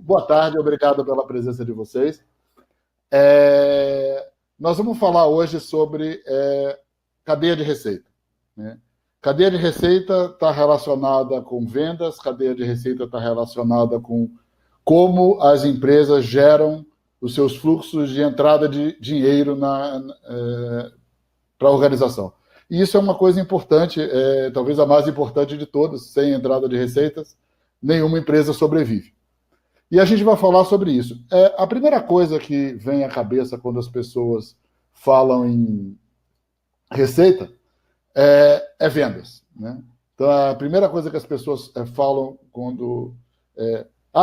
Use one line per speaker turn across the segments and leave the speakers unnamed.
Boa tarde, obrigado pela presença de vocês. Nós vamos falar hoje sobre cadeia de receita, né? Cadeia de receita está relacionada com vendas, cadeia de receita está relacionada com como as empresas geram os seus fluxos de entrada de dinheiro para a organização. E isso é uma coisa importante, talvez a mais importante de todas. Sem entrada de receitas, nenhuma empresa sobrevive. E a gente vai falar sobre isso. A primeira coisa que vem à cabeça quando as pessoas falam em receita é vendas, né? Então, a primeira coisa que as pessoas falam quando...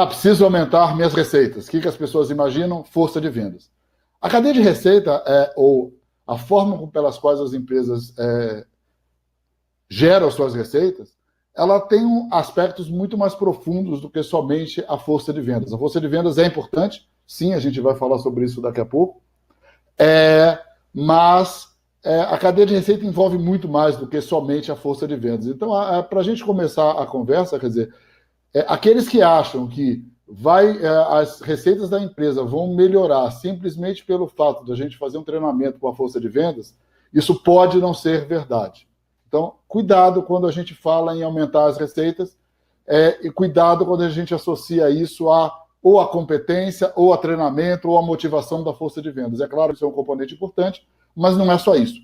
preciso aumentar minhas receitas. O que as pessoas imaginam? Força de vendas. A cadeia de receita, ou a forma pelas quais as empresas geram suas receitas, ela tem aspectos muito mais profundos do que somente a força de vendas. A força de vendas é importante, sim, a gente vai falar sobre isso daqui a pouco, mas a cadeia de receita envolve muito mais do que somente a força de vendas. Então, para a gente começar a conversa, quer dizer, aqueles que acham que as receitas da empresa vão melhorar simplesmente pelo fato de a gente fazer um treinamento com a força de vendas, isso pode não ser verdade. Então, cuidado quando a gente fala em aumentar as receitas, e cuidado quando a gente associa isso ou a competência, ou a treinamento, ou a motivação da força de vendas. É claro que isso é um componente importante, mas não é só isso.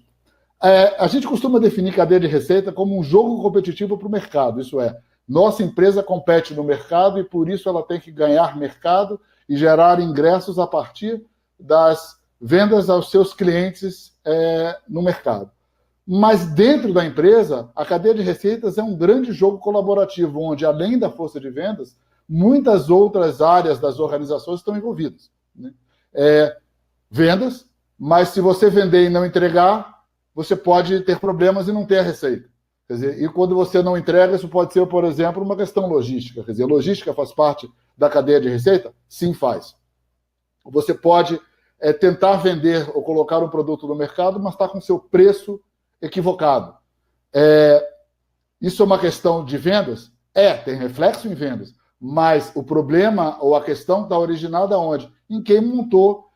A gente costuma definir cadeia de receita como um jogo competitivo para o mercado. Isso é, nossa empresa compete no mercado e por isso ela tem que ganhar mercado e gerar ingressos a partir das vendas aos seus clientes no mercado. Mas dentro da empresa, a cadeia de receitas é um grande jogo colaborativo, onde, além da força de vendas, muitas outras áreas das organizações estão envolvidas, né? Vendas, mas se você vender e não entregar, você pode ter problemas e não ter a receita. Quer dizer, e quando você não entrega, isso pode ser, por exemplo, uma questão logística. Quer dizer, logística faz parte da cadeia de receita? Sim, faz. Você pode tentar vender ou colocar um produto no mercado, mas está com seu preço equivocado. Isso é uma questão de vendas? Tem reflexo em vendas, mas o problema ou a questão está originada onde? Em quem montou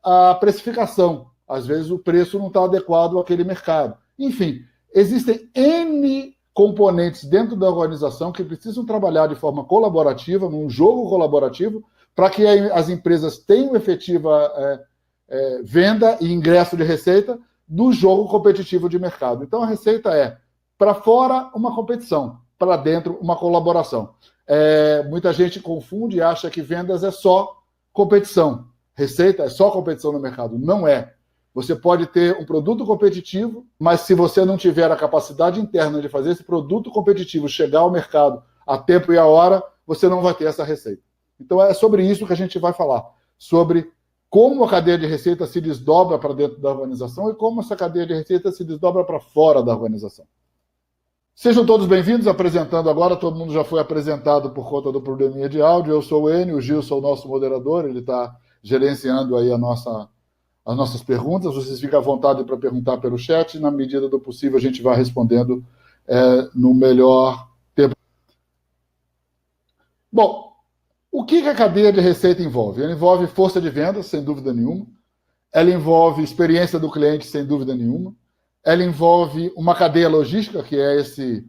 a precificação. Às vezes o preço não está adequado àquele mercado. Enfim, existem N componentes dentro da organização que precisam trabalhar de forma colaborativa, num jogo colaborativo, para que as empresas tenham efetiva venda e ingresso de receita do jogo competitivo de mercado. Então, a receita para fora, uma competição, para dentro, uma colaboração. Muita gente confunde e acha que vendas é só competição. Receita é só competição no mercado. Não é. Você pode ter um produto competitivo, mas se você não tiver a capacidade interna de fazer esse produto competitivo chegar ao mercado a tempo e a hora, você não vai ter essa receita. Então, é sobre isso que a gente vai falar. Sobre como a cadeia de receita se desdobra para dentro da organização e como essa cadeia de receita se desdobra para fora da organização. Sejam todos bem-vindos. Apresentando agora, todo mundo já foi apresentado por conta do probleminha de áudio. Eu sou o Enio, o Gilson é o nosso moderador, ele está gerenciando aí as nossas perguntas. Vocês ficam à vontade para perguntar pelo chat, na medida do possível a gente vai respondendo no melhor tempo. Bom, o que a cadeia de receita envolve? Ela envolve força de vendas, sem dúvida nenhuma. Ela envolve experiência do cliente, sem dúvida nenhuma. Ela envolve uma cadeia logística, que é esse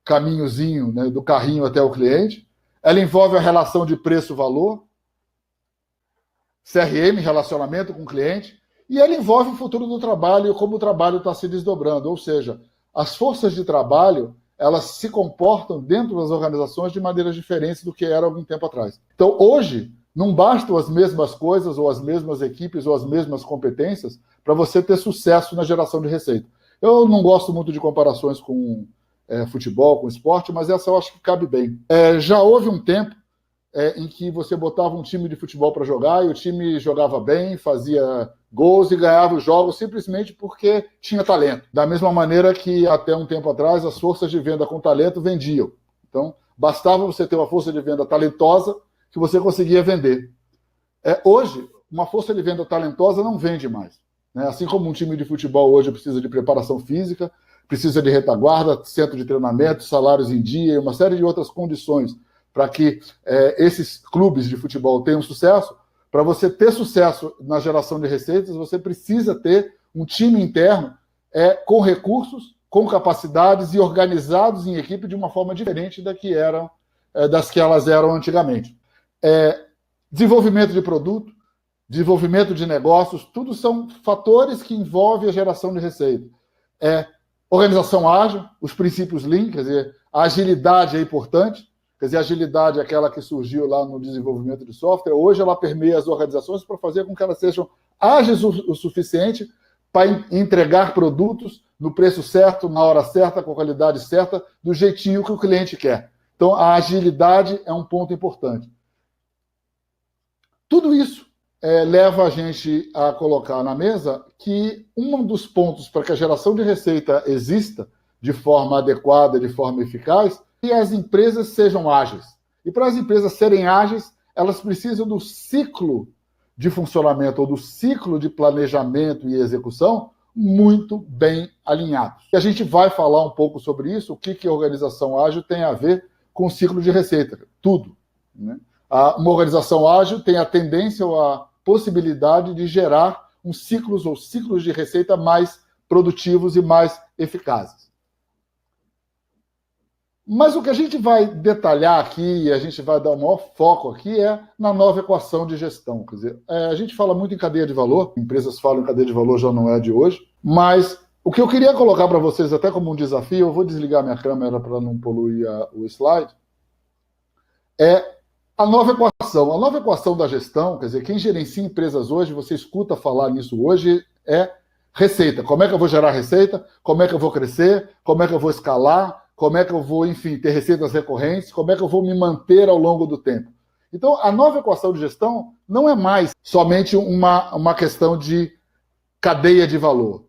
caminhozinho, né, do carrinho até o cliente. Ela envolve a relação de preço-valor, CRM, relacionamento com o cliente. E ela envolve o futuro do trabalho e como o trabalho está se desdobrando. Ou seja, as forças de trabalho, elas se comportam dentro das organizações de maneiras diferentes do que era algum tempo atrás. Então, hoje, não bastam as mesmas coisas, ou as mesmas equipes, ou as mesmas competências para você ter sucesso na geração de receita. Eu não gosto muito de comparações com futebol, com esporte, mas essa eu acho que cabe bem. Já houve um tempo em que você botava um time de futebol para jogar e o time jogava bem, fazia gols e ganhava os jogos simplesmente porque tinha talento. Da mesma maneira que até um tempo atrás as forças de venda com talento vendiam. Então, bastava você ter uma força de venda talentosa que você conseguia vender. Hoje, uma força de venda talentosa não vende mais, né? Assim como um time de futebol hoje precisa de preparação física, precisa de retaguarda, centro de treinamento, salários em dia e uma série de outras condições para que esses clubes de futebol tenham sucesso. Para você ter sucesso na geração de receitas, você precisa ter um time interno com recursos, com capacidades e organizados em equipe de uma forma diferente das que elas eram antigamente. Desenvolvimento de produto, desenvolvimento de negócios, tudo são fatores que envolvem a geração de receita. Organização ágil, os princípios Lean, quer dizer, a agilidade é importante. Quer dizer, a agilidade é aquela que surgiu lá no desenvolvimento de software. Hoje ela permeia as organizações para fazer com que elas sejam ágeis o suficiente para entregar produtos no preço certo, na hora certa, com a qualidade certa, do jeitinho que o cliente quer. Então, a agilidade é um ponto importante. Tudo isso leva a gente a colocar na mesa que um dos pontos para que a geração de receita exista de forma adequada, de forma eficaz, que as empresas sejam ágeis. E para as empresas serem ágeis, elas precisam do ciclo de funcionamento ou do ciclo de planejamento e execução muito bem alinhados. E a gente vai falar um pouco sobre isso, o que a organização ágil tem a ver com o ciclo de receita. Tudo. Né? Uma organização ágil tem a tendência ou a possibilidade de gerar ciclos de receita mais produtivos e mais eficazes. Mas o que a gente vai detalhar aqui, e a gente vai dar o maior foco aqui, é na nova equação de gestão. Quer dizer, a gente fala muito em cadeia de valor, empresas falam em cadeia de valor, já não é de hoje, mas o que eu queria colocar para vocês, até como um desafio, eu vou desligar minha câmera para não poluir o slide, é a nova equação. A nova equação da gestão, quer dizer, quem gerencia empresas hoje, você escuta falar nisso hoje, é receita. Como é que eu vou gerar receita? Como é que eu vou crescer? Como é que eu vou escalar? Como é que eu vou, enfim, ter receitas recorrentes? Como é que eu vou me manter ao longo do tempo? Então, a nova equação de gestão não é mais somente uma questão de cadeia de valor.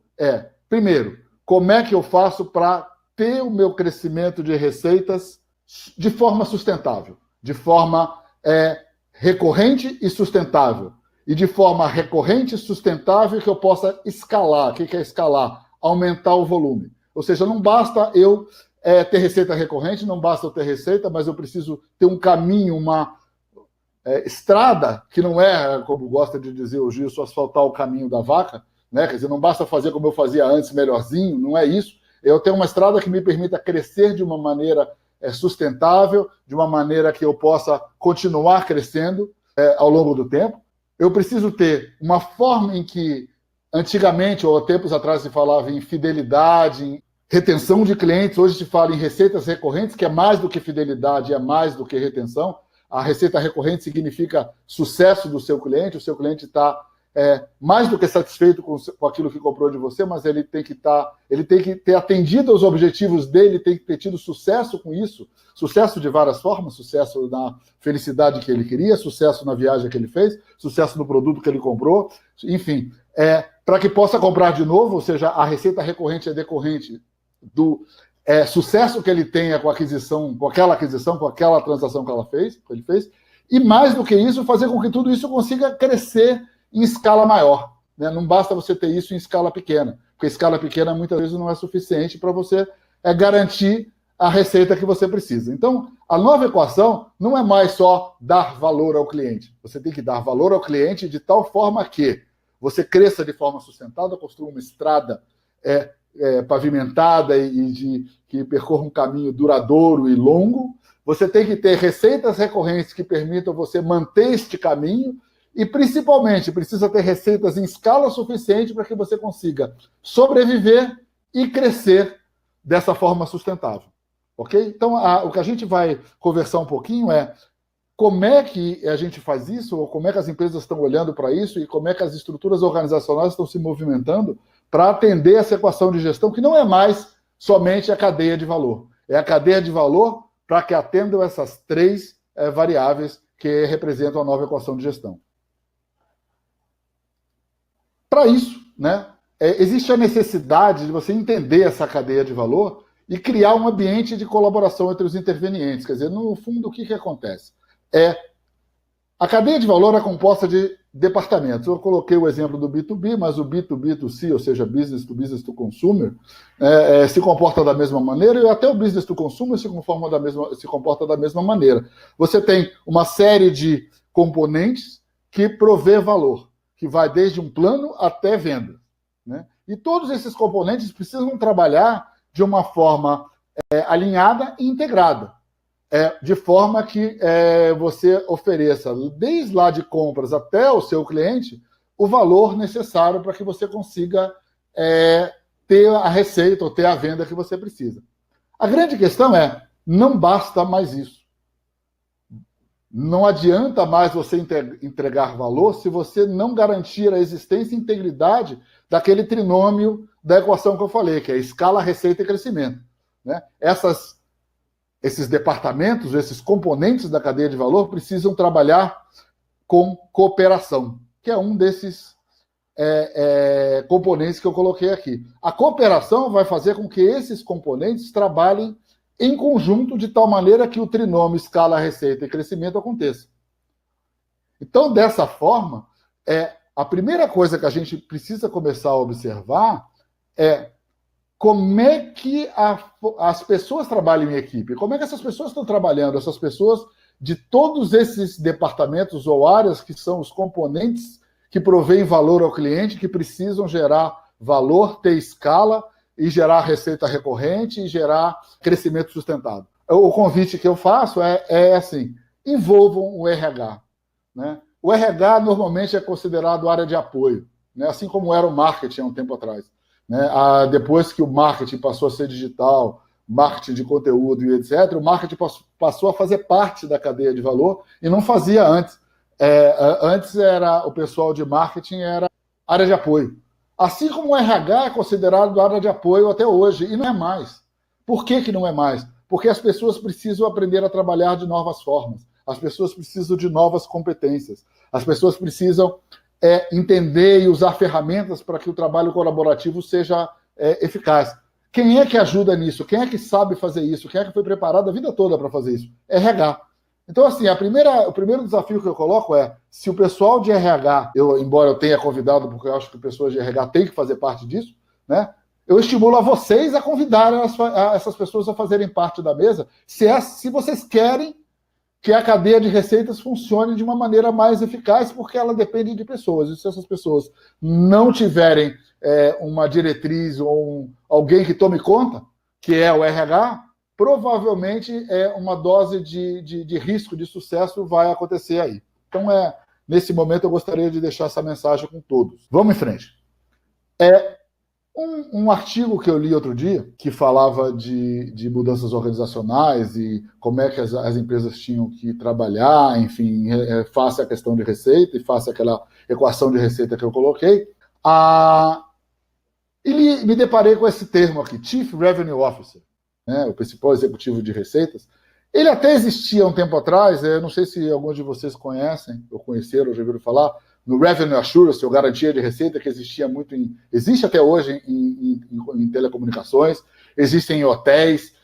Primeiro, como é que eu faço para ter o meu crescimento de receitas de forma sustentável, de forma recorrente e sustentável. E de forma recorrente e sustentável que eu possa escalar. O que é escalar? Aumentar o volume. Ou seja, não basta eu ter receita recorrente, não basta eu ter receita, mas eu preciso ter um caminho, uma estrada, que não é, como gosta de dizer o Gil, só asfaltar o caminho da vaca, né? Quer dizer, não basta fazer como eu fazia antes, melhorzinho, não é isso. Eu tenho uma estrada que me permita crescer de uma maneira sustentável, de uma maneira que eu possa continuar crescendo ao longo do tempo. Eu preciso ter uma forma em que, antigamente, ou há tempos atrás, se falava em fidelidade, em retenção de clientes, hoje se fala em receitas recorrentes, que é mais do que fidelidade, é mais do que retenção. A receita recorrente significa sucesso do seu cliente, o seu cliente está mais do que satisfeito com aquilo que comprou de você, mas ele tem que ter atendido aos objetivos dele, tem que ter tido sucesso com isso, sucesso de várias formas, sucesso na felicidade que ele queria, sucesso na viagem que ele fez, sucesso no produto que ele comprou, enfim, para que possa comprar de novo, ou seja, a receita recorrente é decorrente do sucesso que ele tenha com aquela aquisição, com aquela transação que ele fez, e mais do que isso, fazer com que tudo isso consiga crescer em escala maior. Né? Não basta você ter isso em escala pequena, porque escala pequena muitas vezes não é suficiente para você garantir a receita que você precisa. Então, a nova equação não é mais só dar valor ao cliente. Você tem que dar valor ao cliente de tal forma que você cresça de forma sustentada, construa uma estrada pavimentada e que percorra um caminho duradouro e longo. Você tem que ter receitas recorrentes que permitam você manter este caminho e, principalmente, precisa ter receitas em escala suficiente para que você consiga sobreviver e crescer dessa forma sustentável. Ok? Então, o que a gente vai conversar um pouquinho é como é que a gente faz isso, ou como é que as empresas estão olhando para isso e como é que as estruturas organizacionais estão se movimentando para atender essa equação de gestão, que não é mais somente a cadeia de valor. É a cadeia de valor para que atendam essas três variáveis que representam a nova equação de gestão. Para isso, né, existe a necessidade de você entender essa cadeia de valor e criar um ambiente de colaboração entre os intervenientes. Quer dizer, no fundo, o que acontece? A cadeia de valor é composta de departamentos. Eu coloquei o exemplo do B2B, mas o B2B2C, ou seja, business to consumer, se comporta da mesma maneira, e até o business to consumer se comporta da mesma maneira. Você tem uma série de componentes que provê valor, que vai desde um plano até venda, né? E todos esses componentes precisam trabalhar de uma forma alinhada e integrada. De forma que você ofereça, desde lá de compras até o seu cliente, o valor necessário para que você consiga ter a receita ou ter a venda que você precisa. A grande questão não basta mais isso. Não adianta mais você entregar valor se você não garantir a existência e integridade daquele trinômio da equação que eu falei, que é escala, receita e crescimento, né? Esses departamentos, esses componentes da cadeia de valor precisam trabalhar com cooperação, que é um desses componentes que eu coloquei aqui. A cooperação vai fazer com que esses componentes trabalhem em conjunto de tal maneira que o trinômio escala, receita e crescimento aconteça. Então, dessa forma, a primeira coisa que a gente precisa começar a observar é como é que as pessoas trabalham em equipe? Como é que essas pessoas estão trabalhando? Essas pessoas de todos esses departamentos ou áreas que são os componentes que provêm valor ao cliente, que precisam gerar valor, ter escala e gerar receita recorrente e gerar crescimento sustentado. O convite que eu faço é assim, envolvam o RH, né? O RH normalmente é considerado área de apoio, né? Assim como era o marketing há um tempo atrás. Né? Depois que o marketing passou a ser digital, marketing de conteúdo e etc., o marketing passou a fazer parte da cadeia de valor e não fazia antes. Antes o pessoal de marketing era área de apoio. Assim como o RH é considerado área de apoio até hoje, e não é mais. Por que não é mais? Porque as pessoas precisam aprender a trabalhar de novas formas, as pessoas precisam de novas competências, as pessoas precisam entender e usar ferramentas para que o trabalho colaborativo seja eficaz. Quem é que ajuda nisso? Quem é que sabe fazer isso? Quem é que foi preparado a vida toda para fazer isso? RH. Então, assim, o primeiro desafio que eu coloco se o pessoal de RH, embora eu tenha convidado, porque eu acho que pessoas de RH têm que fazer parte disso, né? Eu estimulo a vocês a convidarem essas pessoas a fazerem parte da mesa, se vocês querem que a cadeia de receitas funcione de uma maneira mais eficaz, porque ela depende de pessoas. E se essas pessoas não tiverem uma diretriz ou alguém que tome conta, que é o RH, provavelmente uma dose de risco de sucesso vai acontecer aí. Então, nesse momento, eu gostaria de deixar essa mensagem com todos. Vamos em frente. Um artigo que eu li outro dia, que falava de mudanças organizacionais e como é que as empresas tinham que trabalhar, enfim, face à questão de receita e face àquela equação de receita que eu coloquei, e me deparei com esse termo aqui, Chief Revenue Officer, né, o principal executivo de receitas. Ele até existia um tempo atrás, não sei se alguns de vocês conhecem, ou conheceram, ou já ouviram falar, no Revenue Assurance, ou garantia de receita, que existia muito existe até hoje em telecomunicações, existem em hotéis,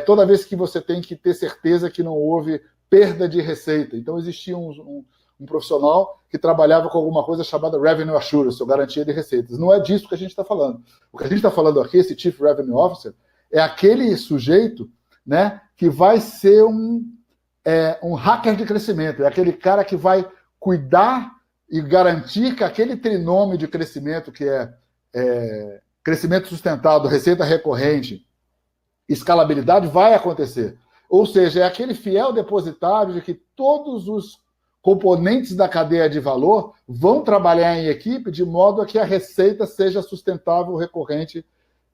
toda vez que você tem que ter certeza que não houve perda de receita. Então, existia um profissional que trabalhava com alguma coisa chamada Revenue Assurance, ou garantia de receitas. Não é disso que a gente está falando. O que a gente está falando aqui, esse Chief Revenue Officer, é aquele sujeito, né, que vai ser um hacker de crescimento, é aquele cara que vai cuidar e garantir que aquele trinômio de crescimento, que crescimento sustentado, receita recorrente, escalabilidade, vai acontecer. Ou seja, é aquele fiel depositário de que todos os componentes da cadeia de valor vão trabalhar em equipe de modo a que a receita seja sustentável, recorrente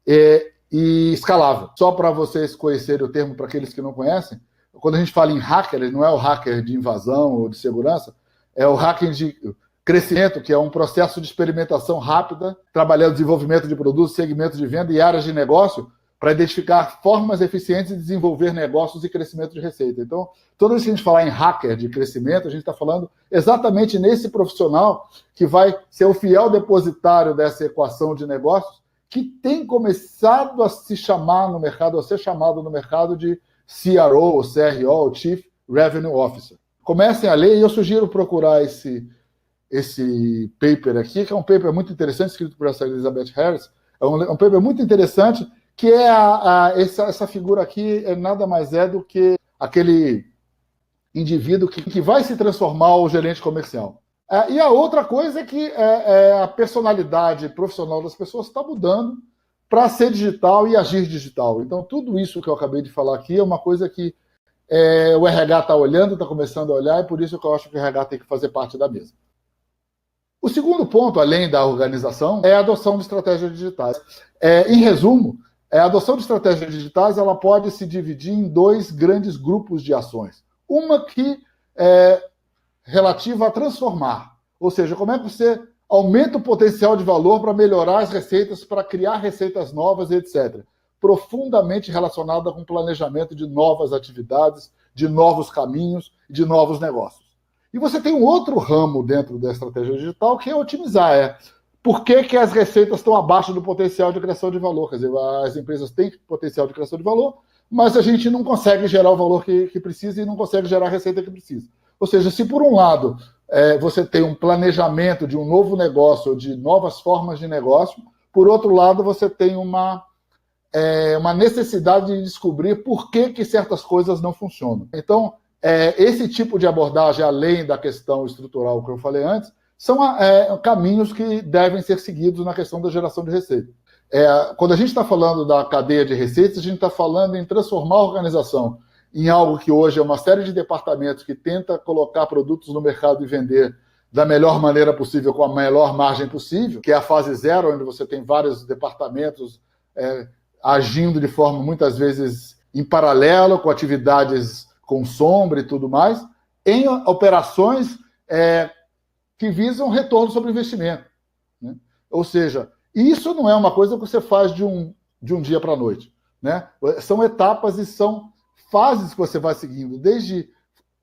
e escalável. Só para vocês conhecerem o termo, para aqueles que não conhecem, quando a gente fala em hacker, não é o hacker de invasão ou de segurança, é o hacking de crescimento, que é um processo de experimentação rápida, trabalhando desenvolvimento de produtos, segmentos de venda e áreas de negócio para identificar formas eficientes de desenvolver negócios e crescimento de receita. Então, toda vez que a gente falar em hacker de crescimento, a gente está falando exatamente nesse profissional que vai ser o fiel depositário dessa equação de negócios, que tem começado a se chamar no mercado, a ser chamado no mercado de CRO, ou CRO, Chief Revenue Officer. comecem a ler, e eu sugiro procurar esse paper aqui, que é um paper muito interessante, escrito por essa Elizabeth Harris, é um paper muito interessante, que é essa figura aqui nada mais é do que aquele indivíduo que vai se transformar o gerente comercial. E a outra coisa é que a personalidade profissional das pessoas está mudando para ser digital e agir digital. Então, tudo isso que eu acabei de falar aqui é uma coisa que o RH está olhando, está começando a olhar, e por isso que eu acho que o RH tem que fazer parte da mesa. O segundo ponto, além da organização, é a adoção de estratégias digitais. Em resumo, a adoção de estratégias digitais ela pode se dividir em dois grandes grupos de ações. Uma que é relativa a transformar, ou seja, como é que você aumenta o potencial de valor para melhorar as receitas, para criar receitas novas, etc. Profundamente relacionada com o planejamento de novas atividades, de novos caminhos, de novos negócios. E você tem um outro ramo dentro da estratégia digital que é otimizar. Por que as receitas estão abaixo do potencial de criação de valor? Quer dizer, as empresas têm potencial de criação de valor, mas a gente não consegue gerar o valor que precisa e não consegue gerar a receita que precisa. Ou seja, se por um lado você tem um planejamento de um novo negócio ou de novas formas de negócio, por outro lado você tem uma necessidade de descobrir por que certas coisas não funcionam. Então, esse tipo de abordagem, além da questão estrutural que eu falei antes, são caminhos que devem ser seguidos na questão da geração de receita. Quando a gente está falando da cadeia de receitas, a gente está falando em transformar a organização em algo que hoje é uma série de departamentos que tenta colocar produtos no mercado e vender da melhor maneira possível, com a melhor margem possível, que é a fase zero, onde você tem vários departamentos agindo de forma, muitas vezes, em paralelo, com atividades com sombra e tudo mais, em operações que visam retorno sobre investimento. Né? Ou seja, isso não é uma coisa que você faz de um dia para a noite. Né? São etapas e são fases que você vai seguindo, desde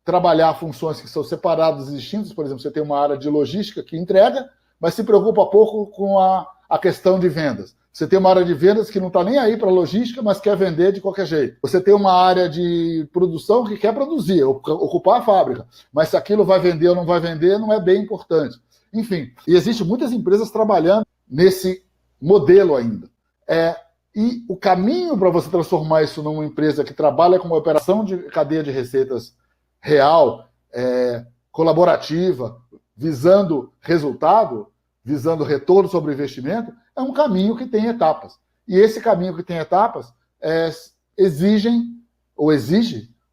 trabalhar funções que são separadas e distintas. Por exemplo, você tem uma área de logística que entrega, mas se preocupa pouco com a questão de vendas. Você tem uma área de vendas que não está nem aí para a logística, mas quer vender de qualquer jeito. Você tem uma área de produção que quer produzir, ocupar a fábrica, mas se aquilo vai vender ou não vai vender, não é bem importante. Enfim, e existem muitas empresas trabalhando nesse modelo ainda. E o caminho para você transformar isso numa empresa que trabalha com uma operação de cadeia de receitas real, colaborativa, visando resultado, visando retorno sobre o investimento, é um caminho que tem etapas. E esse caminho que tem etapas exige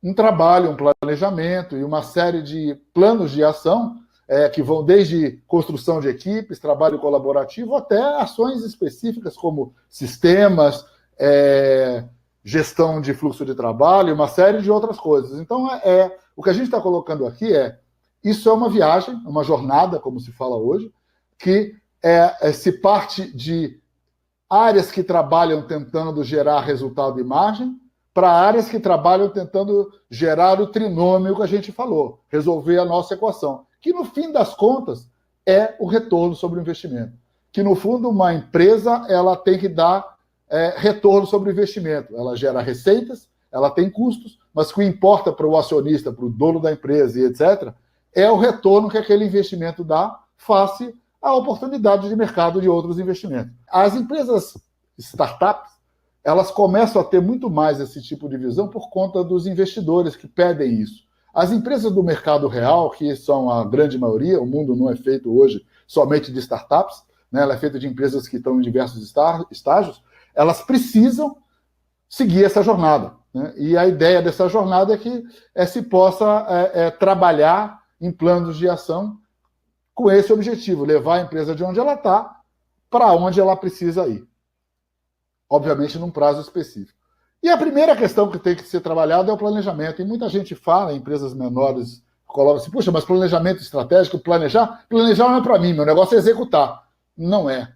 um trabalho, um planejamento e uma série de planos de ação que vão desde construção de equipes, trabalho colaborativo, até ações específicas como sistemas, gestão de fluxo de trabalho e uma série de outras coisas. Então, o que a gente está colocando aqui isso é uma viagem, uma jornada, como se fala hoje, que se parte de áreas que trabalham tentando gerar resultado e margem para áreas que trabalham tentando gerar o trinômio que a gente falou, resolver a nossa equação, que no fim das contas é o retorno sobre o investimento. Que no fundo uma empresa ela tem que dar retorno sobre o investimento. Ela gera receitas, ela tem custos, mas o que importa para o acionista, para o dono da empresa e etc., é o retorno que aquele investimento dá face à oportunidade de mercado de outros investimentos. As empresas startups, elas começam a ter muito mais esse tipo de visão por conta dos investidores que pedem isso. As empresas do mercado real, que são a grande maioria, o mundo não é feito hoje somente de startups, né? Ela é feita de empresas que estão em diversos estágios, elas precisam seguir essa jornada. Né? E a ideia dessa jornada é que se possa trabalhar em planos de ação com esse objetivo, levar a empresa de onde ela está para onde ela precisa ir. Obviamente, num prazo específico. E a primeira questão que tem que ser trabalhada é o planejamento. E muita gente fala, em empresas menores, coloca assim, puxa, mas planejamento estratégico, planejar não é para mim, meu negócio é executar. Não é.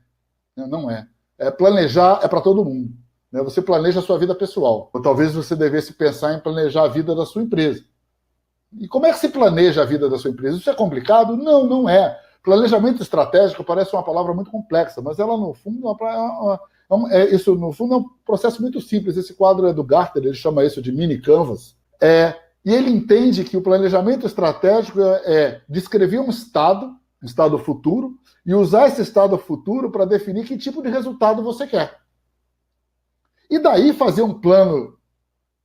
Não é. Planejar é para todo mundo. Né? Você planeja a sua vida pessoal. Ou talvez você devesse pensar em planejar a vida da sua empresa. E como é que se planeja a vida da sua empresa? Isso é complicado? Não, não é. Planejamento estratégico parece uma palavra muito complexa, mas ela, no fundo, isso, no fundo, é um processo muito simples. Esse quadro é do Gartner, ele chama isso de mini canvas. e ele entende que o planejamento estratégico é descrever um estado futuro, e usar esse estado futuro para definir que tipo de resultado você quer. E daí fazer um plano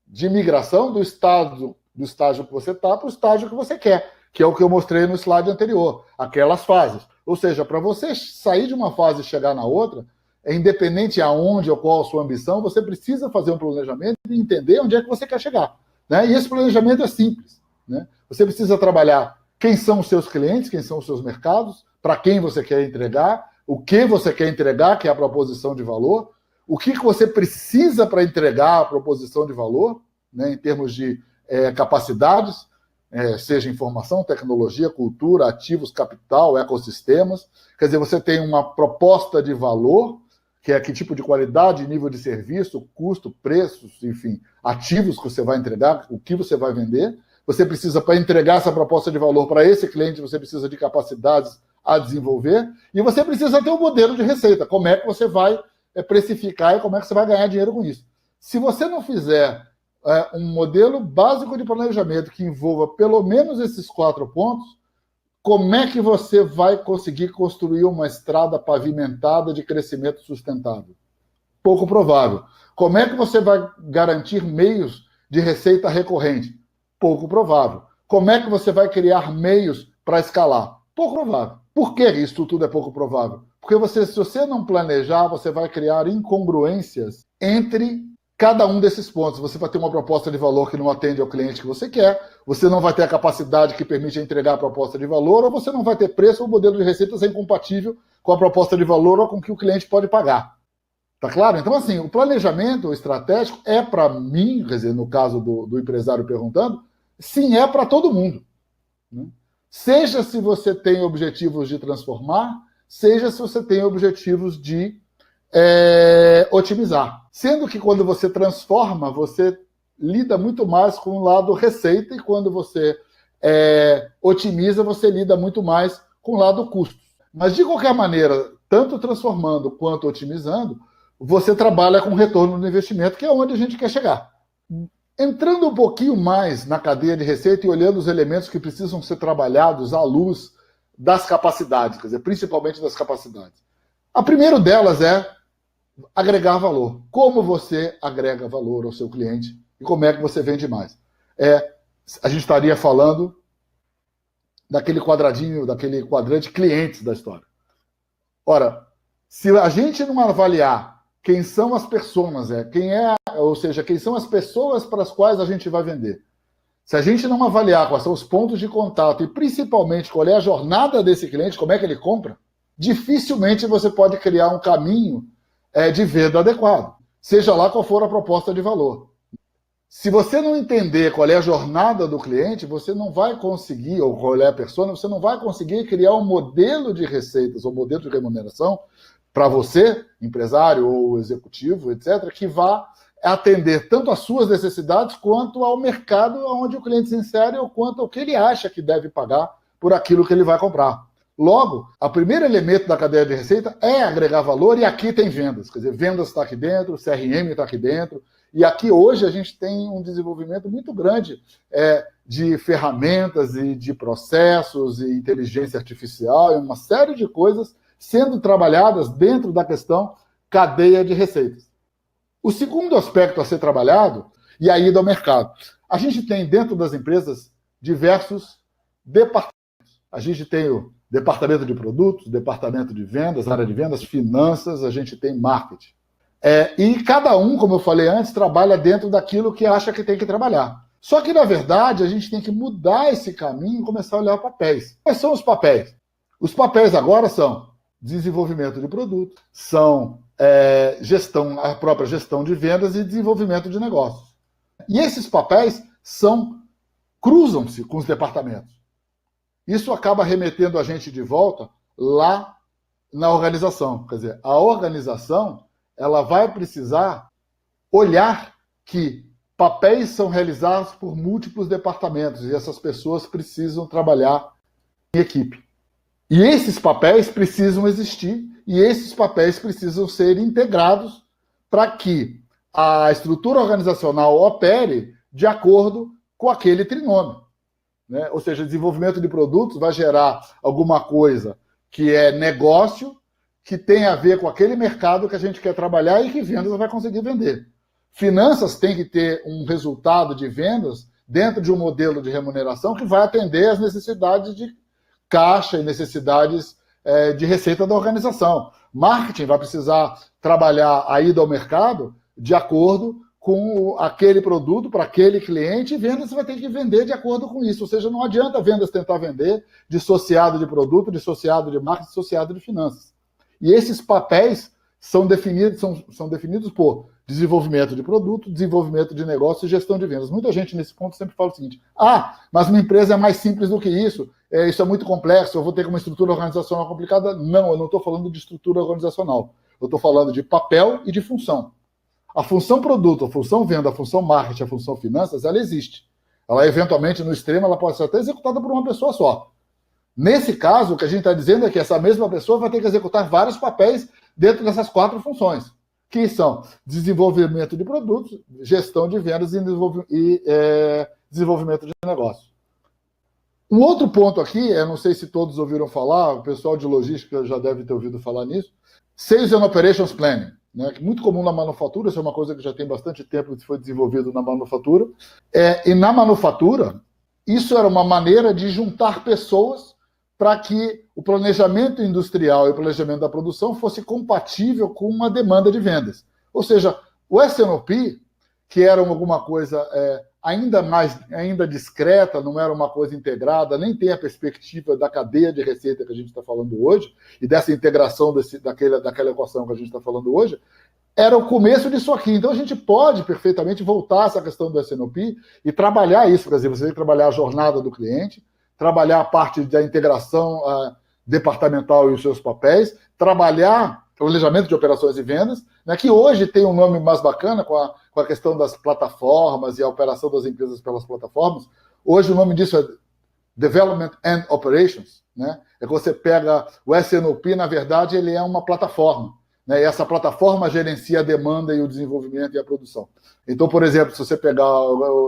de migração do estágio que você está para o estágio que você quer, que é o que eu mostrei no slide anterior, aquelas fases. Ou seja, para você sair de uma fase e chegar na outra, independente aonde ou qual a sua ambição, você precisa fazer um planejamento e entender onde é que você quer chegar. Né? E esse planejamento é simples. Né? Você precisa trabalhar quem são os seus clientes, quem são os seus mercados, para quem você quer entregar, o que você quer entregar, que é a proposição de valor, o que você precisa para entregar a proposição de valor, né, em termos de capacidades, seja informação, tecnologia, cultura, ativos, capital, ecossistemas. Quer dizer, você tem uma proposta de valor, que é que tipo de qualidade, nível de serviço, custo, preços, enfim, ativos que você vai entregar, o que você vai vender. Você precisa, para entregar essa proposta de valor para esse cliente, você precisa de capacidades a desenvolver, e você precisa ter um modelo de receita, como é que você vai precificar e como é que você vai ganhar dinheiro com isso. Se você não fizer um modelo básico de planejamento que envolva pelo menos esses 4 pontos, como é que você vai conseguir construir uma estrada pavimentada de crescimento sustentável? Pouco provável. Como é que você vai garantir meios de receita recorrente? Pouco provável. Como é que você vai criar meios para escalar? Pouco provável. Por que isso tudo é pouco provável? Porque se você não planejar, você vai criar incongruências entre cada um desses pontos. Você vai ter uma proposta de valor que não atende ao cliente que você quer, você não vai ter a capacidade que permite entregar a proposta de valor, ou você não vai ter preço, ou o modelo de receitas é incompatível com a proposta de valor ou com o que o cliente pode pagar. Tá claro? Então, assim, o planejamento estratégico é para mim, quer dizer, no caso do empresário perguntando, sim, é para todo mundo. Né? Seja se você tem objetivos de transformar, seja se você tem objetivos de otimizar. Sendo que quando você transforma, você lida muito mais com o lado receita, e quando você otimiza, você lida muito mais com o lado custo. Mas, de qualquer maneira, tanto transformando quanto otimizando, você trabalha com retorno no investimento, que é onde a gente quer chegar. Entrando um pouquinho mais na cadeia de receita e olhando os elementos que precisam ser trabalhados à luz das capacidades, quer dizer, principalmente das capacidades. A primeira delas é agregar valor. Como você agrega valor ao seu cliente e como é que você vende mais? A gente estaria falando daquele quadradinho, daquele quadrante clientes da história. Ora, se a gente não avaliar quem são as pessoas, ou seja, quem são as pessoas para as quais a gente vai vender, se a gente não avaliar quais são os pontos de contato e principalmente qual é a jornada desse cliente, como é que ele compra, dificilmente você pode criar um caminho de venda adequado, seja lá qual for a proposta de valor. Se você não entender qual é a jornada do cliente, você não vai conseguir, ou qual é a persona, você não vai conseguir criar um modelo de receitas ou modelo de remuneração para você, empresário ou executivo, etc., que vá atender tanto às suas necessidades quanto ao mercado onde o cliente se insere ou quanto ao que ele acha que deve pagar por aquilo que ele vai comprar. Logo, o primeiro elemento da cadeia de receita é agregar valor, e aqui tem vendas. Quer dizer, vendas está aqui dentro, CRM está aqui dentro, e aqui hoje a gente tem um desenvolvimento muito grande de ferramentas e de processos e inteligência artificial e uma série de coisas sendo trabalhadas dentro da questão cadeia de receitas. O segundo aspecto a ser trabalhado, e a ida ao mercado. A gente tem dentro das empresas diversos departamentos. A gente tem o departamento de produtos, departamento de vendas, área de vendas, finanças, a gente tem marketing. E cada um, como eu falei antes, trabalha dentro daquilo que acha que tem que trabalhar. Só que, na verdade, a gente tem que mudar esse caminho e começar a olhar papéis. Quais são os papéis? Os papéis agora são desenvolvimento de produto, são a própria gestão de vendas e desenvolvimento de negócios. E esses papéis cruzam-se com os departamentos. Isso acaba remetendo a gente de volta lá na organização. Quer dizer, a organização ela vai precisar olhar que papéis são realizados por múltiplos departamentos e essas pessoas precisam trabalhar em equipe. E esses papéis precisam existir e esses papéis precisam ser integrados para que a estrutura organizacional opere de acordo com aquele trinômio, né? Ou seja, desenvolvimento de produtos vai gerar alguma coisa que é negócio, que tem a ver com aquele mercado que a gente quer trabalhar e que vendas vai conseguir vender. Finanças tem que ter um resultado de vendas dentro de um modelo de remuneração que vai atender às necessidades de caixa e necessidades de receita da organização. Marketing vai precisar trabalhar a ida ao mercado de acordo com aquele produto para aquele cliente, e vendas você vai ter que vender de acordo com isso. Ou seja, não adianta vendas tentar vender dissociado de produto, dissociado de marketing, dissociado de finanças. E esses papéis são definidos por desenvolvimento de produto, desenvolvimento de negócio e gestão de vendas. Muita gente nesse ponto sempre fala o seguinte: mas uma empresa é mais simples do que isso, isso é muito complexo, eu vou ter uma estrutura organizacional complicada. Não, eu não estou falando de estrutura organizacional. Eu estou falando de papel e de função. A função produto, a função venda, a função marketing, a função finanças, ela existe. Ela, eventualmente, no extremo, ela pode ser até executada por uma pessoa só. Nesse caso, o que a gente está dizendo é que essa mesma pessoa vai ter que executar vários papéis dentro dessas 4 funções, que são desenvolvimento de produtos, gestão de vendas e desenvolvimento de negócio. Um outro ponto aqui, eu não sei se todos ouviram falar, o pessoal de logística já deve ter ouvido falar nisso, Sales and Operations Planning, né, muito comum na manufatura, isso é uma coisa que já tem bastante tempo que foi desenvolvido na manufatura. E na manufatura, isso era uma maneira de juntar pessoas para que o planejamento industrial e o planejamento da produção fosse compatível com uma demanda de vendas. Ou seja, o S&OP, que era alguma coisa ainda discreta, não era uma coisa integrada, nem tem a perspectiva da cadeia de receita que a gente está falando hoje, e dessa integração daquela equação que a gente está falando hoje, era o começo disso aqui. Então a gente pode perfeitamente voltar a essa questão do S&OP e trabalhar isso. Quer dizer, você tem que trabalhar a jornada do cliente, trabalhar a parte da integração departamental e os seus papéis, trabalhar planejamento de operações e vendas, né, que hoje tem um nome mais bacana com a questão das plataformas e a operação das empresas pelas plataformas. Hoje o nome disso é Development and Operations, né? É que você pega o S&OP, na verdade, ele é uma plataforma, né? E essa plataforma gerencia a demanda e o desenvolvimento e a produção. Então, por exemplo, se você pegar,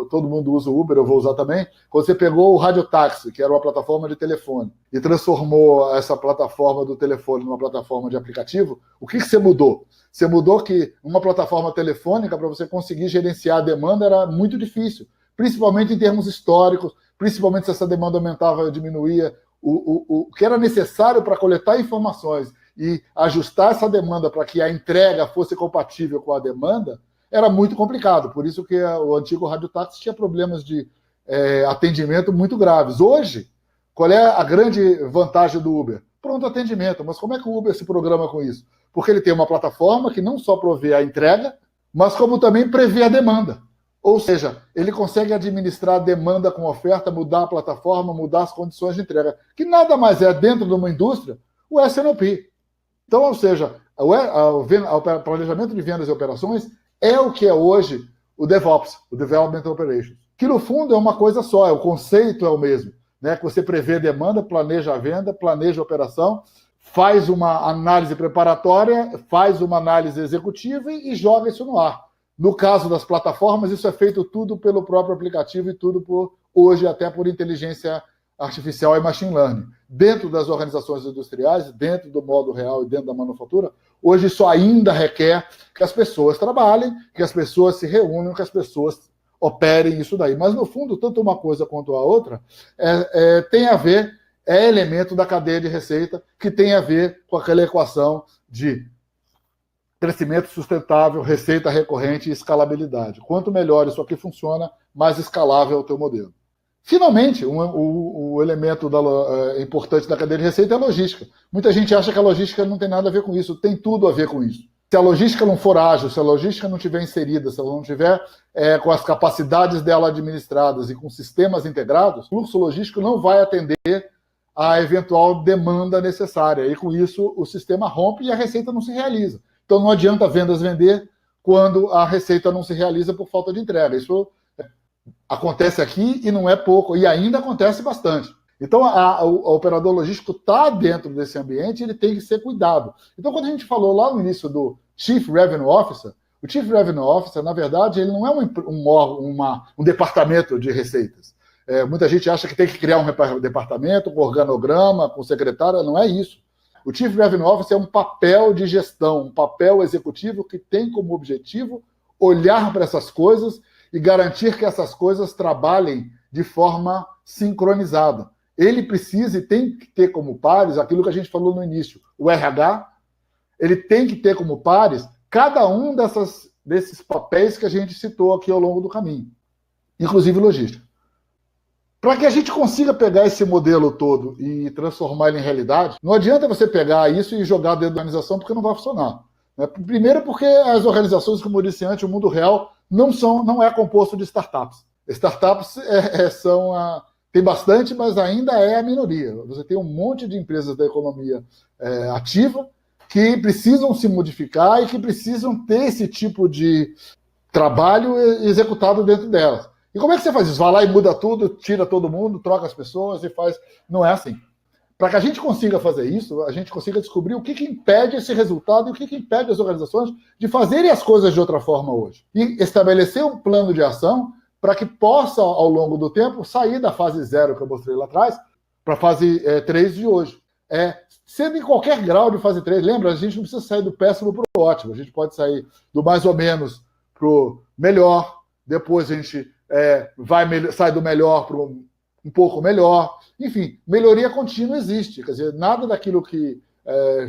todo mundo usa o Uber, eu vou usar também, quando você pegou o Radiotáxi, que era uma plataforma de telefone, e transformou essa plataforma do telefone numa plataforma de aplicativo, o que você mudou? Você mudou que uma plataforma telefônica, para você conseguir gerenciar a demanda, era muito difícil, principalmente em termos históricos, principalmente se essa demanda aumentava ou diminuía, o que era necessário para coletar informações e ajustar essa demanda para que a entrega fosse compatível com a demanda, era muito complicado. Por isso que o antigo radiotáxi tinha problemas de atendimento muito graves. Hoje, qual é a grande vantagem do Uber? Pronto atendimento. Mas como é que o Uber se programa com isso? Porque ele tem uma plataforma que não só provê a entrega, mas como também prevê a demanda. Ou seja, ele consegue administrar a demanda com oferta, mudar a plataforma, mudar as condições de entrega, que nada mais é, dentro de uma indústria, o S&OP. Então, ou seja, o planejamento de vendas e operações é o que é hoje o DevOps, o Development Operations, que no fundo é uma coisa só, o conceito é o mesmo, né? Que você prevê demanda, planeja a venda, planeja a operação, faz uma análise preparatória, faz uma análise executiva e joga isso no ar. No caso das plataformas, isso é feito tudo pelo próprio aplicativo e tudo hoje até por inteligência artificial e machine learning. Dentro das organizações industriais, dentro do modo real e dentro da manufatura, hoje isso ainda requer que as pessoas trabalhem, que as pessoas se reúnam, que as pessoas operem isso daí. Mas, no fundo, tanto uma coisa quanto a outra tem a ver, é elemento da cadeia de receita que tem a ver com aquela equação de crescimento sustentável, receita recorrente e escalabilidade. Quanto melhor isso aqui funciona, mais escalável é o teu modelo. Finalmente, o elemento importante da cadeia de receita é a logística. Muita gente acha que a logística não tem nada a ver com isso, tem tudo a ver com isso. Se a logística não for ágil, se a logística não estiver inserida, se ela não estiver com as capacidades dela administradas e com sistemas integrados, o fluxo logístico não vai atender a eventual demanda necessária. E com isso o sistema rompe e a receita não se realiza. Então não adianta vendas vender quando a receita não se realiza por falta de entrega. Isso acontece aqui e não é pouco, e ainda acontece bastante. Então, o operador logístico está dentro desse ambiente, ele tem que ser cuidado. Então, quando a gente falou lá no início do Chief Revenue Officer, O Chief Revenue Officer, na verdade, ele não é um departamento de receitas. Muita gente acha que tem que criar um departamento com organograma, com secretária, não é isso. O Chief Revenue Officer é um papel de gestão, um papel executivo que tem como objetivo olhar para essas coisas e garantir que essas coisas trabalhem de forma sincronizada. Ele precisa e tem que ter como pares aquilo que a gente falou no início, o RH, ele tem que ter como pares cada um desses papéis que a gente citou aqui ao longo do caminho, inclusive logística. Para que a gente consiga pegar esse modelo todo e transformar ele em realidade, não adianta você pegar isso e jogar dentro da organização, porque não vai funcionar. Primeiro porque as organizações, como eu disse antes, o mundo real não é composto de startups. Startups tem bastante, mas ainda é a minoria. Você tem um monte de empresas da economia ativa que precisam se modificar e que precisam ter esse tipo de trabalho executado dentro delas. E como é que você faz isso? Vai lá e muda tudo, tira todo mundo, troca as pessoas e faz... Não é assim. Para que a gente consiga fazer isso, a gente consiga descobrir o que impede esse resultado e o que impede as organizações de fazerem as coisas de outra forma hoje. E estabelecer um plano de ação para que possa, ao longo do tempo, sair da fase 0 que eu mostrei lá atrás para a fase 3 de hoje. Sendo em qualquer grau de fase 3, lembra, a gente não precisa sair do péssimo para o ótimo, a gente pode sair do mais ou menos para o melhor, depois a gente sai do melhor para um pouco melhor. Enfim, melhoria contínua existe. Quer dizer, nada daquilo que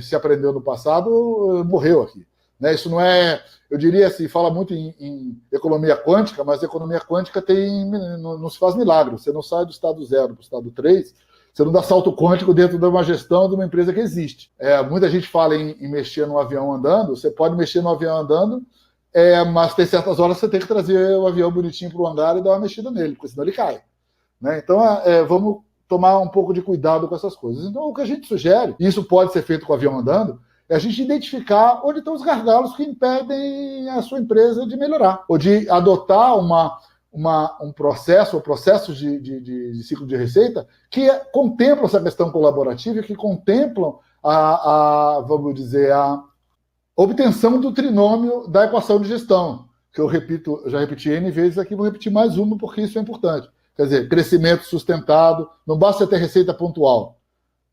se aprendeu no passado morreu aqui. Né? Isso não é... Eu diria assim, fala muito em economia quântica, mas a economia quântica não se faz milagre. Você não sai do estado 0 para o estado 3, você não dá salto quântico dentro de uma gestão de uma empresa que existe. Muita gente fala em mexer no avião andando. Você pode mexer no avião andando, mas tem certas horas que você tem que trazer o avião bonitinho para o hangar e dar uma mexida nele, porque senão ele cai. Né? Então, vamos tomar um pouco de cuidado com essas coisas. Então, o que a gente sugere, e isso pode ser feito com o avião andando, é a gente identificar onde estão os gargalos que impedem a sua empresa de melhorar, ou de adotar um processo, ou processos de ciclo de receita que contemplam essa questão colaborativa, que contemplam vamos dizer, a obtenção do trinômio da equação de gestão, que eu já repeti N vezes aqui, vou repetir mais uma porque isso é importante. Quer dizer, crescimento sustentado, não basta ter receita pontual.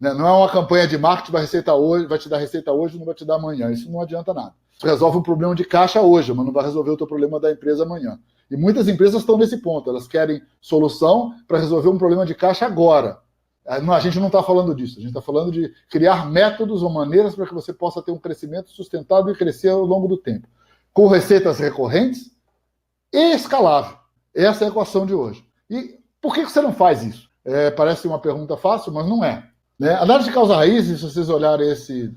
Né? Não é uma campanha de marketing vai te dar receita hoje, não vai te dar amanhã. Isso não adianta nada. Isso resolve um problema de caixa hoje, mas não vai resolver o teu problema da empresa amanhã. E muitas empresas estão nesse ponto, elas querem solução para resolver um problema de caixa agora. A gente não está falando disso, a gente está falando de criar métodos ou maneiras para que você possa ter um crescimento sustentável e crescer ao longo do tempo, com receitas recorrentes e escalável. Essa é a equação de hoje. E por que você não faz isso? Parece uma pergunta fácil, mas não é. Né? Análise de causa-raiz, se vocês olharem esse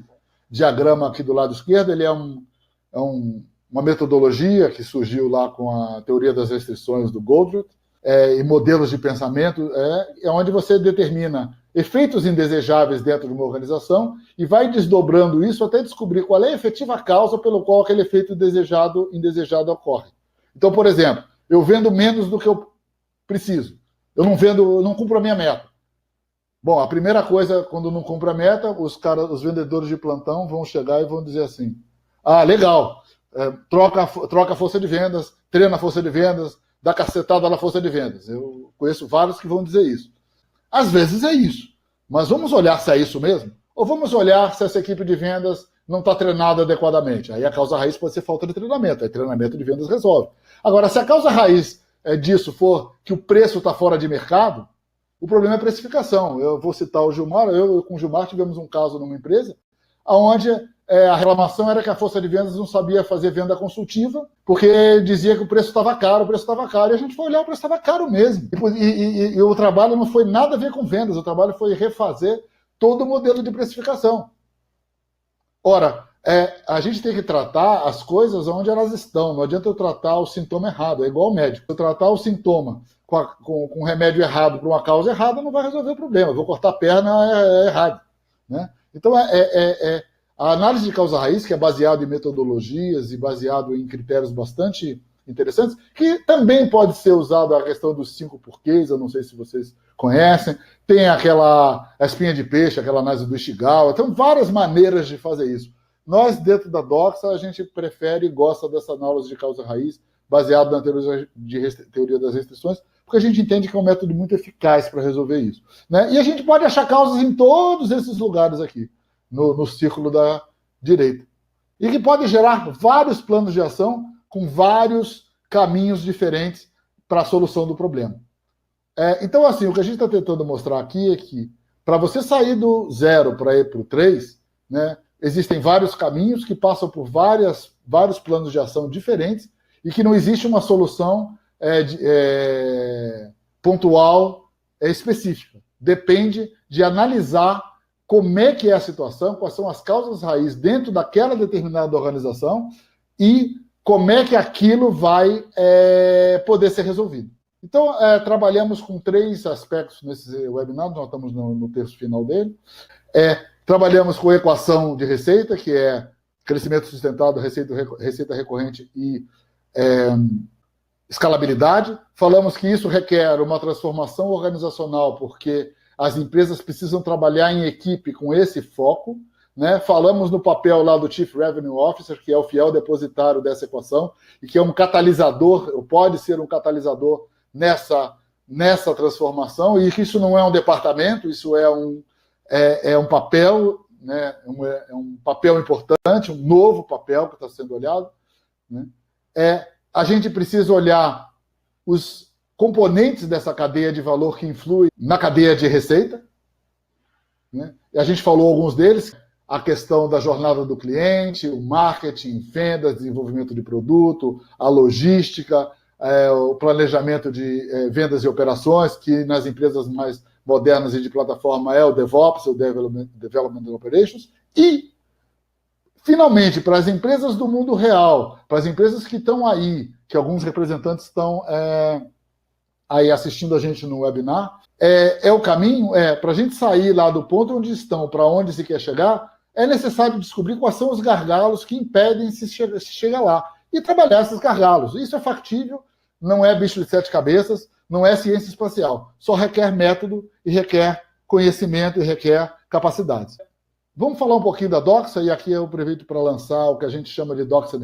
diagrama aqui do lado esquerdo, ele é uma metodologia que surgiu lá com a teoria das restrições do Goldratt, e modelos de pensamento, onde você determina efeitos indesejáveis dentro de uma organização e vai desdobrando isso até descobrir qual é a efetiva causa pelo qual aquele efeito indesejado ocorre. Então, por exemplo, eu vendo menos do que eu preciso. Eu não cumpro a minha meta. Bom, a primeira coisa, quando não cumpro a meta, os vendedores de plantão vão chegar e vão dizer assim: legal, troca a força de vendas, treina a força de vendas, dá cacetada na força de vendas. Eu conheço vários que vão dizer isso. Às vezes é isso. Mas vamos olhar se é isso mesmo? Ou vamos olhar se essa equipe de vendas não está treinada adequadamente? Aí a causa raiz pode ser falta de treinamento. Aí treinamento de vendas resolve. Agora, se a causa raiz disso for que o preço está fora de mercado, o problema é a precificação. Eu vou citar o Gilmar. Eu com o Gilmar tivemos um caso numa empresa onde a reclamação era que a força de vendas não sabia fazer venda consultiva, porque dizia que o preço estava caro, e a gente foi olhar, o preço estava caro mesmo. E o trabalho não foi nada a ver com vendas, o trabalho foi refazer todo o modelo de precificação. Ora, a gente tem que tratar as coisas onde elas estão, não adianta eu tratar o sintoma errado, é igual ao médico. Se eu tratar o sintoma com um remédio errado para uma causa errada, não vai resolver o problema, eu vou cortar a perna errado. Né? Então, a análise de causa-raiz, que é baseado em metodologias e baseado em critérios bastante interessantes, que também pode ser usado a questão dos 5 porquês, eu não sei se vocês conhecem, tem a espinha de peixe, aquela análise do Ishikawa, então várias maneiras de fazer isso. Nós, dentro da Doxa, a gente prefere e gosta dessa análise de causa-raiz, baseado na teoria das restrições, porque a gente entende que é um método muito eficaz para resolver isso. Né? E a gente pode achar causas em todos esses lugares aqui, no círculo da direita. E que pode gerar vários planos de ação com vários caminhos diferentes para a solução do problema. Então, assim, o que a gente está tentando mostrar aqui é que, para você sair do 0 para ir para o 3, né, existem vários caminhos que passam por vários planos de ação diferentes e que não existe uma solução pontual específica. Depende de analisar como é que é a situação, quais são as causas raiz dentro daquela determinada organização e como é que aquilo vai poder ser resolvido. Então, trabalhamos com 3 aspectos nesse webinar, nós estamos no terço final dele. Trabalhamos com equação de receita, que é crescimento sustentado, receita recorrente e escalabilidade. Falamos que isso requer uma transformação organizacional, porque as empresas precisam trabalhar em equipe com esse foco. Né? Falamos no papel lá do Chief Revenue Officer, que é o fiel depositário dessa equação, e que é um catalisador, ou pode ser um catalisador nessa transformação, e que isso não é um departamento, isso é um papel, né? Um papel importante, um novo papel que está sendo olhado. Né? A gente precisa olhar os componentes dessa cadeia de valor que influem na cadeia de receita. Né? E a gente falou alguns deles, a questão da jornada do cliente, o marketing, vendas, desenvolvimento de produto, a logística, o planejamento de vendas e operações, que nas empresas mais modernas e de plataforma é o DevOps, o Development Operations, e, finalmente, para as empresas do mundo real, para as empresas que estão aí, que alguns representantes estão aí assistindo a gente no webinar, o caminho, para a gente sair lá do ponto onde estão, para onde se quer chegar, é necessário descobrir quais são os gargalos que impedem se chegar lá e trabalhar esses gargalos. Isso é factível, não é bicho de 7 cabeças, não é ciência espacial, só requer método e requer conhecimento e requer capacidades. Vamos falar um pouquinho da Doxa, e aqui eu aproveito para lançar o que a gente chama de Doxa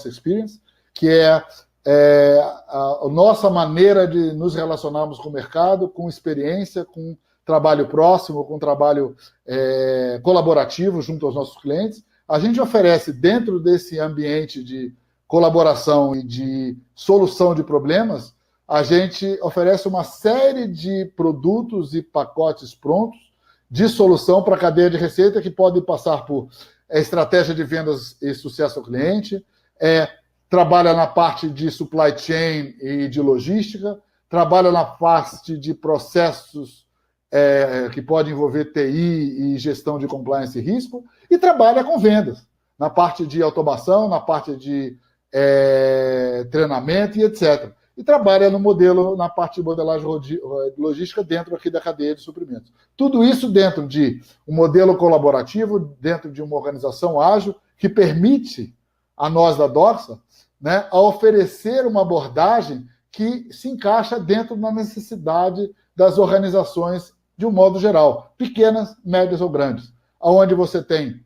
Experience, que é a nossa maneira de nos relacionarmos com o mercado, com experiência, com trabalho próximo, com trabalho colaborativo junto aos nossos clientes. A gente oferece, dentro desse ambiente de colaboração e de solução de problemas, a gente oferece uma série de produtos e pacotes prontos de solução para a cadeia de receita, que podem passar por estratégia de vendas e sucesso ao cliente, trabalha na parte de supply chain e de logística, trabalha na parte de processos que pode envolver TI e gestão de compliance e risco, e trabalha com vendas, na parte de automação, na parte de treinamento e etc. E trabalha no modelo, na parte de modelagem logística dentro aqui da cadeia de suprimentos. Tudo isso dentro de um modelo colaborativo, dentro de uma organização ágil, que permite a nós da Doxa, né, a oferecer uma abordagem que se encaixa dentro da necessidade das organizações de um modo geral, pequenas, médias ou grandes, onde você tem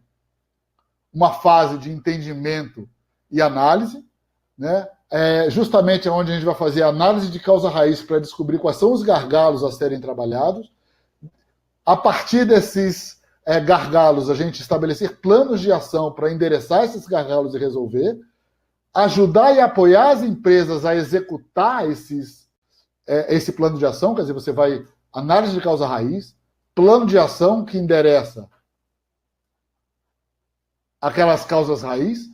uma fase de entendimento e análise, né, justamente onde a gente vai fazer a análise de causa-raiz para descobrir quais são os gargalos a serem trabalhados. A partir desses gargalos, a gente estabelecer planos de ação para endereçar esses gargalos e resolver, ajudar e apoiar as empresas a executar esse plano de ação, quer dizer, você vai análise de causa-raiz, plano de ação que endereça aquelas causas-raiz,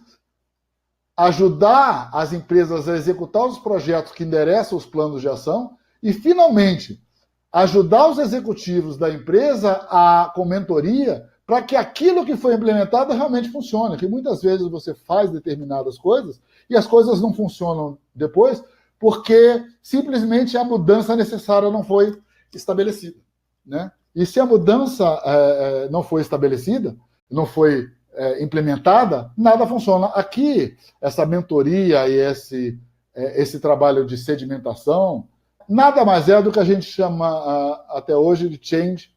ajudar as empresas a executar os projetos que endereçam os planos de ação e, finalmente, ajudar os executivos da empresa com mentoria para que aquilo que foi implementado realmente funcione. Que muitas vezes você faz determinadas coisas e as coisas não funcionam depois porque simplesmente a mudança necessária não foi estabelecida. Né? E se a mudança não foi estabelecida, não foi implementada, nada funciona. Aqui, essa mentoria e esse trabalho de sedimentação, nada mais é do que a gente chama até hoje de change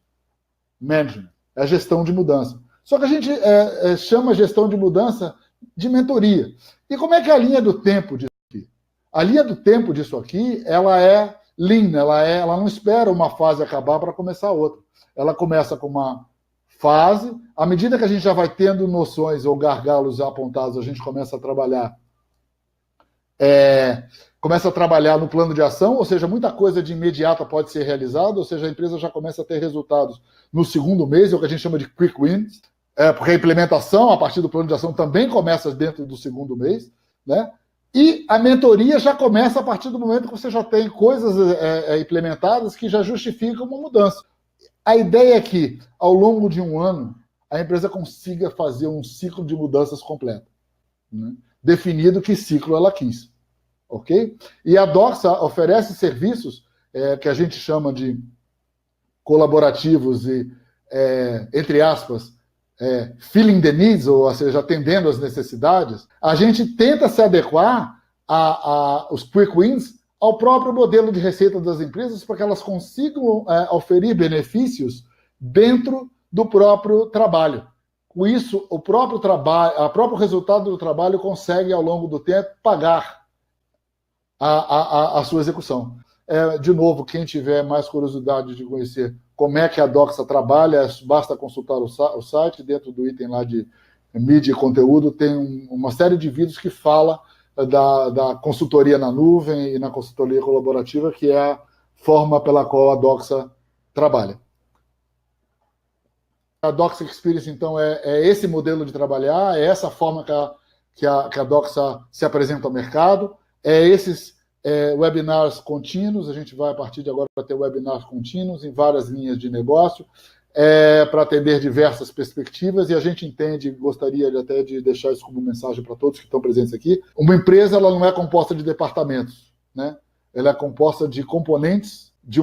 management, é a gestão de mudança. Só que a gente chama a gestão de mudança de mentoria. E como é que é a linha do tempo disso aqui? A linha do tempo disso aqui, ela é lean, ela não espera uma fase acabar para começar outra. Ela começa com uma fase, à medida que a gente já vai tendo noções ou gargalos apontados, a gente começa a trabalhar no plano de ação, ou seja, muita coisa de imediata pode ser realizada, ou seja, a empresa já começa a ter resultados no segundo mês, é o que a gente chama de quick wins, porque a implementação, a partir do plano de ação, também começa dentro do segundo mês, né? E a mentoria já começa a partir do momento que você já tem coisas implementadas que já justificam uma mudança. A ideia é que, ao longo de um ano, a empresa consiga fazer um ciclo de mudanças completo, né? Definido que ciclo ela quis. Ok? E a Doxa oferece serviços que a gente chama de colaborativos e, entre aspas, filling the needs, ou seja, atendendo as necessidades. A gente tenta se adequar aos quick wins ao próprio modelo de receita das empresas para que elas consigam oferir benefícios dentro do próprio trabalho. Com isso, o próprio resultado do trabalho consegue, ao longo do tempo, pagar a sua execução. De novo, quem tiver mais curiosidade de conhecer como é que a Doxa trabalha, basta consultar o site. Dentro do item lá de mídia e conteúdo tem uma série de vídeos que fala da consultoria na nuvem e na consultoria colaborativa, que é a forma pela qual a Doxa trabalha. A Doxa Experience, então, é esse modelo de trabalhar, é essa forma que a Doxa se apresenta ao mercado, esses webinars contínuos. A gente vai, a partir de agora, ter webinars contínuos em várias linhas de negócio, para atender diversas perspectivas, e a gente entende, gostaria até de deixar isso como mensagem para todos que estão presentes aqui. Uma empresa, ela não é composta de departamentos, né? Ela é composta de componentes de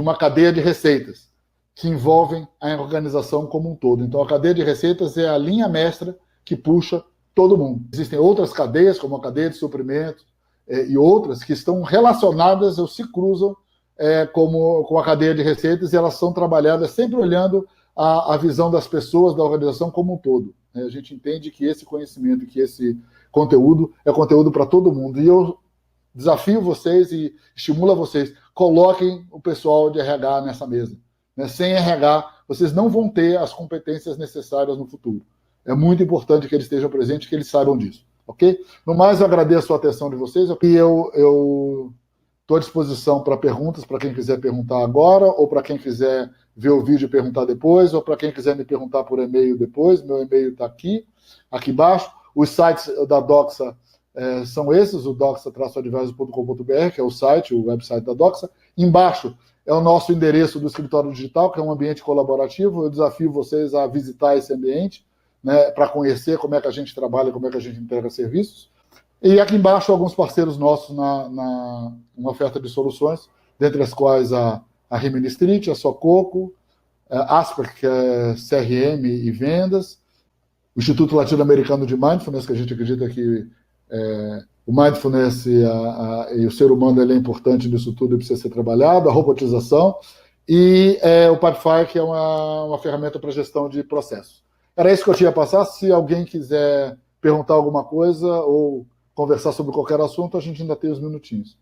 uma cadeia de receitas, que envolvem a organização como um todo. Então, a cadeia de receitas é a linha mestra que puxa todo mundo. Existem outras cadeias, como a cadeia de suprimentos e outras, que estão relacionadas ou se cruzam com a cadeia de receitas, e elas são trabalhadas sempre olhando a visão das pessoas, da organização como um todo. A gente entende que esse conhecimento, que esse conteúdo é conteúdo para todo mundo. E eu desafio vocês e estimulo vocês, coloquem o pessoal de RH nessa mesa. Sem RH, vocês não vão ter as competências necessárias no futuro. É muito importante que eles estejam presentes, que eles saibam disso. Ok? No mais, eu agradeço a atenção de vocês. E eu estou à disposição para perguntas, para quem quiser perguntar agora, ou para quem quiser ver o vídeo e perguntar depois, ou para quem quiser me perguntar por e-mail depois. Meu e-mail está aqui embaixo. Os sites da Doxa são esses, o doxa-advisor.com.br, que é o site, o website da Doxa. Embaixo é o nosso endereço do escritório digital, que é um ambiente colaborativo. Eu desafio vocês a visitar esse ambiente, né, para conhecer como é que a gente trabalha, como é que a gente entrega serviços. E aqui embaixo alguns parceiros nossos na oferta de soluções, dentre as quais a Rimini Street, a Sococo, a Asper, que é CRM e vendas, o Instituto Latino-Americano de Mindfulness, que a gente acredita que o mindfulness e o ser humano ele é importante nisso tudo e precisa ser trabalhado, a robotização, e o Pipefy, que é uma ferramenta para gestão de processos. Era isso que eu tinha a passar. Se alguém quiser perguntar alguma coisa ou conversar sobre qualquer assunto, a gente ainda tem uns minutinhos.